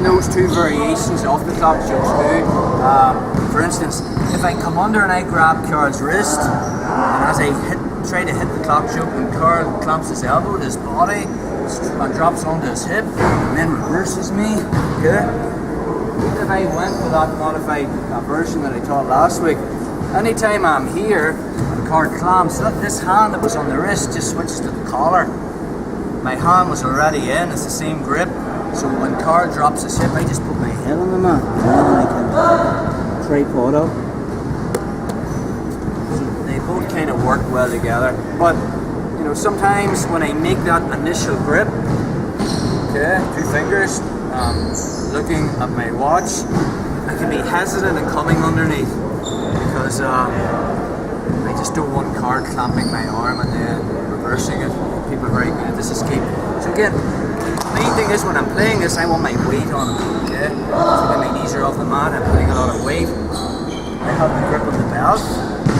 using those two variations of the clock choke too. For instance, if I come under and I grab Carl's wrist, and as I try to hit the clock choke, when Carl clamps his elbow to his body and drops onto his hip, and then reverses me, okay? If I went with that modified version that I taught last week, anytime I'm here and Carl clamps, this hand that was on the wrist just switches to the collar. My hand was already in, it's the same grip, so when Carl drops his hip, I just put my head on the mat, and then I can tripod up. So they both kind of work well together, but you know, sometimes when I make that initial grip, okay, 2 fingers, looking at my watch, I can be hesitant in coming underneath because I just don't want Carl clamping my arm and then reversing it. People are very good at this escape. So again, the main thing is when I'm playing this, I want my weight on it, okay? So when my knees are off the mat, I'm putting a lot of weight. I have the grip on the belt.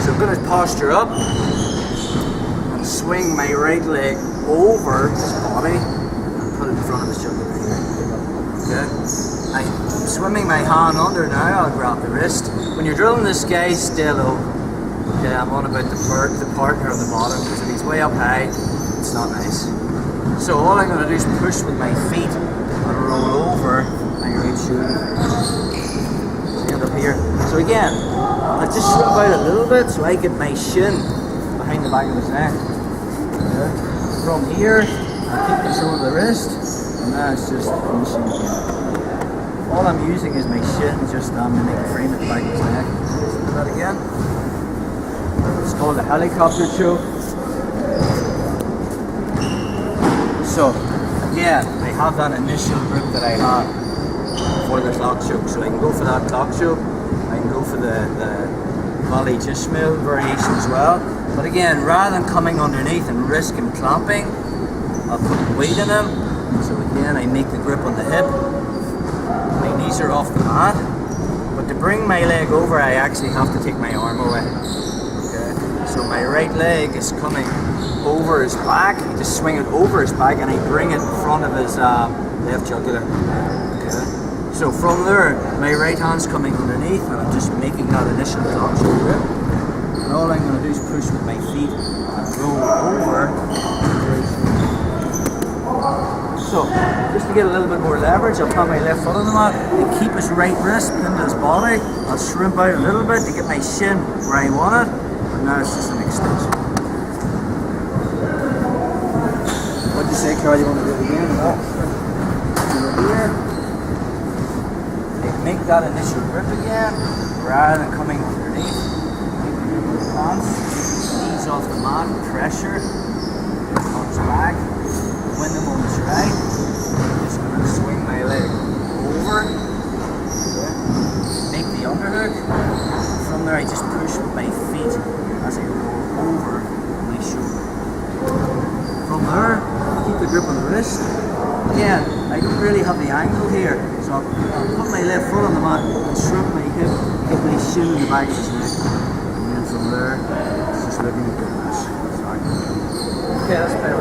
So I'm going to posture up and swing my right leg over his body and put it in front of his jugular here. Okay? I'm swimming my hand under now, I'll grab the wrist. When you're drilling this guy, stay low. Okay, I'm on about the partner on the bottom, because if he's way up high, it's not nice. So all I'm going to do is push with my feet and roll over my right shoulder. Stand up here. So again, I just shrimp out a little bit so I get my shin behind the back of his neck. Okay. From here, I keep control of the wrist, and now it's just finishing again. All I'm using is my shin just to make a frame at the back of his neck. Let's do that again. It's called the helicopter choke. So again, I have that initial grip that I had for the clock choke. So I can go for that clock choke. I can go for the Volley Ishmael variation as well. But again, rather than coming underneath and risk him clamping, I'll put weight in him. So again, I make the grip on the hip. My knees are off the mat. But to bring my leg over, I actually have to take my arm away. Okay? So my right leg is coming over his back. I just swing it over his back and I bring it in front of his left jugular. Okay? So from there, my right hand's coming underneath and I'm just making that initial clock choke grip. And all I'm going to do is push with my feet and roll over. So, just to get a little bit more leverage, I'll put my left foot on the mat and keep his right wrist into his body. I'll shrimp out a little bit to get my shin where I want it. And now it's just an extension. What'd you say, Carl? You want to do it again? No. Here. Make that initial grip again, rather than coming underneath. Hands, knees off the mat, pressure, comes back. When the moment's right, I'm just going to swing my leg over, okay. Make the underhook. From there, I just push with my feet as I roll over my shoulder. From there, keep the grip on the wrist. Again, I don't really have the angle here, so I'll put my left foot on the mat and shrug my hip, get my shin in the back of his neck, and then from there, it's just looking at the wrist. Okay, that's better.